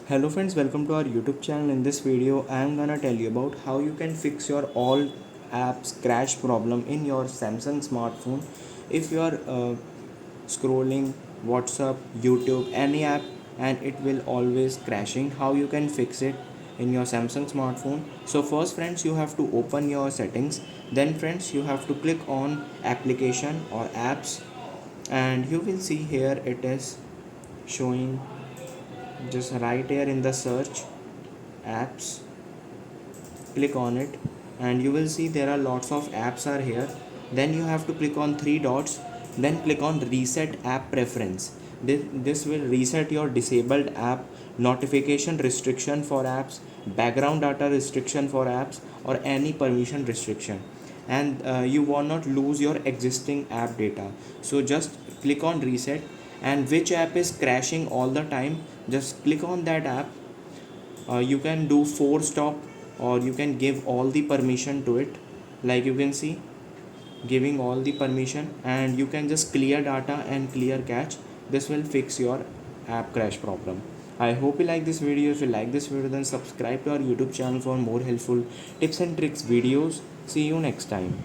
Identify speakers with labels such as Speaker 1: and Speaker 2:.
Speaker 1: Hello friends, welcome to our YouTube channel. In this video, I am gonna tell you about how you can fix your all apps crash problem in your Samsung smartphone. If you are scrolling WhatsApp, YouTube, any app, and it will always crashing, how you can fix it in your Samsung smartphone. So first friends, you have to open your settings. Then friends, you have to click on application or apps, and you will see here it is showing just right here in the search apps. Click on it and you will see there are lots of apps are here. Then you have to click on three dots, then click on reset app preference. This will reset your disabled app, notification restriction for apps, background data restriction for apps, or any permission restriction. And you will not lose your existing app data. So just click on reset, and which app is crashing all the time, just click on that app. You can do force stop, or you can give all the permission to it, like you can see giving all the permission, and you can just clear data and clear cache. This will fix your app crash problem. I hope you like this video. If you like this video, then subscribe to our YouTube channel for more helpful tips and tricks videos. See you next time.